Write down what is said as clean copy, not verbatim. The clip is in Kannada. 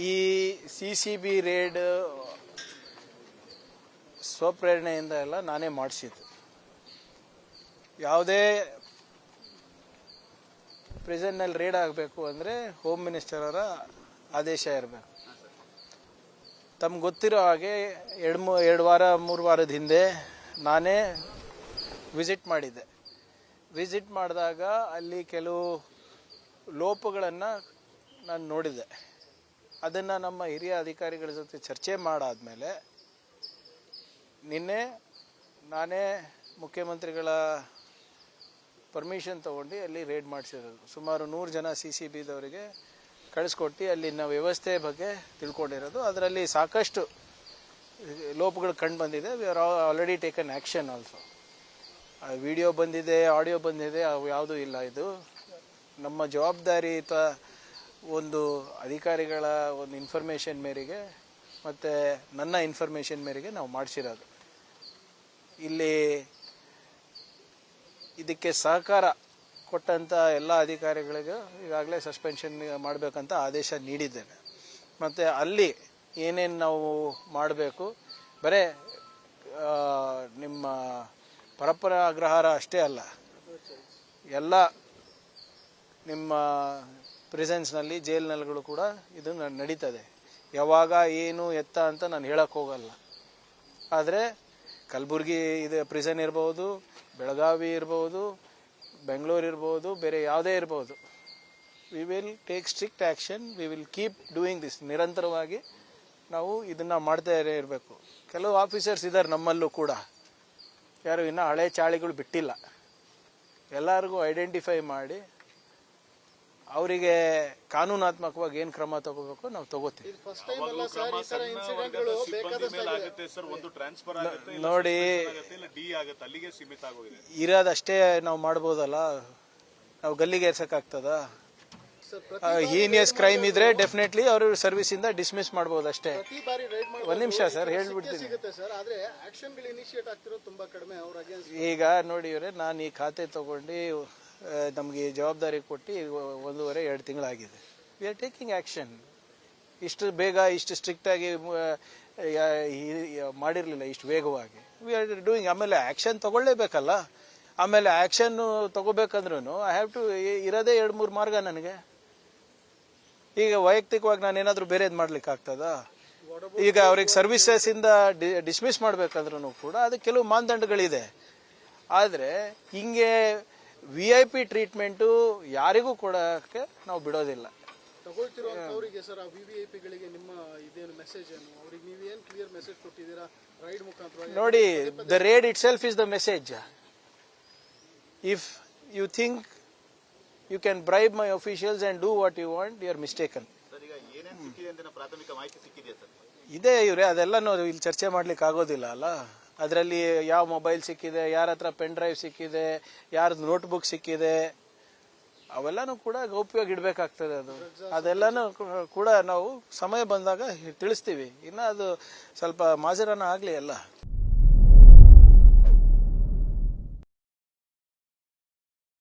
ಈ CCB ರೇಡ್ ಸ್ವಪ್ರೇರಣೆಯಿಂದ ಎಲ್ಲ ನಾನೇ ಮಾಡಿಸಿದ್ದು. ಯಾವುದೇ ಪ್ರಿಸನ್ನಲ್ಲಿ ರೇಡ್ ಆಗಬೇಕು ಅಂದರೆ ಹೋಮ್ ಮಿನಿಸ್ಟರ್ ಅವರ ಆದೇಶ ಇರಬೇಕು. ತಮ್ಗೆ ಗೊತ್ತಿರೋ ಹಾಗೆ 3 ವಾರದ ಹಿಂದೆ ನಾನೇ ವಿಸಿಟ್ ಮಾಡಿದ್ದೆ. ವಿಸಿಟ್ ಮಾಡಿದಾಗ ಅಲ್ಲಿ ಕೆಲವು ಲೋಪಗಳನ್ನು ನಾನು ನೋಡಿದೆ. ಅದನ್ನು ನಮ್ಮ ಹಿರಿಯ ಅಧಿಕಾರಿಗಳ ಜೊತೆ ಚರ್ಚೆ ಮಾಡಾದ್ಮೇಲೆ ನಿನ್ನೆ ನಾನೇ ಮುಖ್ಯಮಂತ್ರಿಗಳ ಪರ್ಮಿಷನ್ ತಗೊಂಡು ಅಲ್ಲಿ ರೇಡ್ ಮಾಡಿಸಿರೋದು. ಸುಮಾರು 100 ಜನ CCBದವರಿಗೆ ಕಳಿಸ್ಕೊಟ್ಟು ಅಲ್ಲಿನ ವ್ಯವಸ್ಥೆ ಬಗ್ಗೆ ತಿಳ್ಕೊಂಡಿರೋದು. ಅದರಲ್ಲಿ ಸಾಕಷ್ಟು ಲೋಪಗಳು ಕಂಡು ಬಂದಿದೆ. We are already taken action also. Video ಬಂದಿದೆ, ಆಡಿಯೋ ಬಂದಿದೆ, ಅವು ಯಾವುದೂ ಇಲ್ಲ. ಇದು ನಮ್ಮ ಜವಾಬ್ದಾರಿಯುತ ಒಂದು ಅಧಿಕಾರಿಗಳ ಒಂದು ಇನ್ಫಾರ್ಮೇಷನ್ ಮೇರೆಗೆ ಮತ್ತು ನನ್ನ ಇನ್ಫಾರ್ಮೇಷನ್ ಮೇರೆಗೆ ನಾವು ಮಾಡಿಸಿರೋದು. ಇಲ್ಲಿ ಇದಕ್ಕೆ ಸಹಕಾರ ಕೊಟ್ಟಂಥ ಎಲ್ಲ ಅಧಿಕಾರಿಗಳಿಗೂ ಈಗಾಗಲೇ ಸಸ್ಪೆನ್ಷನ್ ಮಾಡಬೇಕಂತ ಆದೇಶ ನೀಡಿದ್ದೇನೆ. ಮತ್ತು ಅಲ್ಲಿ ಏನೇನು ನಾವು ಮಾಡಬೇಕು, ಬರೀ ನಿಮ್ಮ ಪರಪರಾಗ್ರಹಾರ ಅಷ್ಟೇ ಅಲ್ಲ, ಎಲ್ಲ ನಿಮ್ಮ ಪ್ರಿಸನ್ಸ್ನಲ್ಲಿ ಜೈಲ್ನಲ್ಲಿಗಳು ಕೂಡ ಇದು ನಡೀತದೆ. ಯಾವಾಗ ಏನು ಎತ್ತ ಅಂತ ನಾನು ಹೇಳಕ್ಕೆ ಹೋಗಲ್ಲ. ಆದರೆ ಕಲಬುರಗಿ ಇದು ಪ್ರಿಸನ್ ಇರ್ಬೋದು, ಬೆಳಗಾವಿ ಇರ್ಬೋದು, ಬೆಂಗಳೂರು ಇರ್ಬೋದು, ಬೇರೆ ಯಾವುದೇ ಇರ್ಬೋದು, we will take strict action. We will keep doing this. ನಿರಂತರವಾಗಿ ನಾವು ಇದನ್ನು ಮಾಡ್ತಾ ಇರಬೇಕು. ಕೆಲವು ಆಫೀಸರ್ಸ್ ಇದ್ದಾರೆ ನಮ್ಮಲ್ಲೂ ಕೂಡ, ಯಾರು ಇನ್ನೂ ಹಳೆ ಚಾಳಿಗಳು ಬಿಟ್ಟಿಲ್ಲ. ಎಲ್ಲರಿಗೂ ಐಡೆಂಟಿಫೈ ಮಾಡಿ ಅವರಿಗೆ ಕಾನೂನಾತ್ಮಕವಾಗಿ ಏನು ಕ್ರಮ ತಗೋಬೇಕು ನಾವು ತಗೋತೀವಿ. ನೋಡಿ, ಇರೋದಷ್ಟೇ ನಾವು ಮಾಡ್ಬೋದಲ್ಲ, ನಾವು ಗಲ್ಲಿಗೆ ಏರ್ಸಕ್ಕಾಗ್ತದ? ಹೀನಿಯಸ್ ಕ್ರೈಮ್ ಇದ್ರೆ ಡೆಫಿನೆಟ್ಲಿ ಅವರು ಸರ್ವಿಸ್ ಇಂದ ಡಿಸ್ಮಿಸ್ ಮಾಡಬಹುದು ಅಷ್ಟೇ. ಒಂದ್ ನಿಮಿಷ ಸರ್, ಹೇಳ್ಬಿಡ್ತೀನಿ. ಈಗ ನೋಡಿ ಇವರೇ, ನಾನು ಈ ಖಾತೆ ತಗೊಂಡು ನಮಗೆ ಜವಾಬ್ದಾರಿ ಕೊಟ್ಟು 1.5-2 ತಿಂಗಳಾಗಿದೆ. We are taking action. ಇಷ್ಟು ಬೇಗ ಇಷ್ಟು ಸ್ಟ್ರಿಕ್ಟ್ ಆಗಿ ಮಾಡಿರಲಿಲ್ಲ, ಇಷ್ಟು ವೇಗವಾಗಿ. We are doing. ಆಮೇಲೆ ಆ್ಯಕ್ಷನ್ ತಗೊಳ್ಳೇಬೇಕಲ್ಲ. ಆಮೇಲೆ ಆ್ಯಕ್ಷನ್ ತಗೋಬೇಕಂದ್ರೂ ಐ ಹ್ಯಾವ್ ಟು ಇರೋದೇ 2-3 ಮಾರ್ಗ ನನಗೆ. ಈಗ ವೈಯಕ್ತಿಕವಾಗಿ ನಾನು ಏನಾದರೂ ಬೇರೆದು ಮಾಡ್ಲಿಕ್ಕೆ ಆಗ್ತದಾ? ಈಗ ಅವ್ರಿಗೆ ಸರ್ವಿಸಸ್ ಇಂದ ಡಿಸ್ಮಿಸ್ ಮಾಡ್ಬೇಕಂದ್ರೂ ಕೂಡ ಅದಕ್ಕೆ ಕೆಲವು ಮಾನದಂಡಗಳಿದೆ. ಆದರೆ ಹಿಂಗೆ VIP ಟ್ರೀಟ್ಮೆಂಟು ಯಾರಿಗೂ ಕೊಡೋಕ್ಕೆ ನಾವು ಬಿಡೋದಿಲ್ಲ. ನೋಡಿ, the raid itself is the message. If you think you can bribe my officials and do what you want, you are mistaken. ಇದೆ ಇವ್ರೆ, ಅದೆಲ್ಲ ಇಲ್ಲಿ ಚರ್ಚೆ ಮಾಡ್ಲಿಕ್ಕೆ ಆಗೋದಿಲ್ಲ ಅಲ್ಲ. ಅದರಲ್ಲಿ ಯಾವ ಮೊಬೈಲ್ ಸಿಕ್ಕಿದೆ, ಯಾರ ಹತ್ರ ಪೆನ್ ಡ್ರೈವ್ ಸಿಕ್ಕಿದೆ, ಯಾರ್ದು ನೋಟ್ಬುಕ್ ಸಿಕ್ಕಿದೆ, ಅವೆಲ್ಲನೂ ಕೂಡ ಗೌಪ್ಯವಾಗಿ ಇಡಬೇಕಾಗ್ತದೆ. ಅದೆಲ್ಲನೂ ಕೂಡ ನಾವು ಸಮಯ ಬಂದಾಗ ತಿಳಿಸ್ತೀವಿ. ಇನ್ನು ಅದು ಸ್ವಲ್ಪ ಮಾಜರಾನ ಆಗಲಿ ಎಲ್ಲ.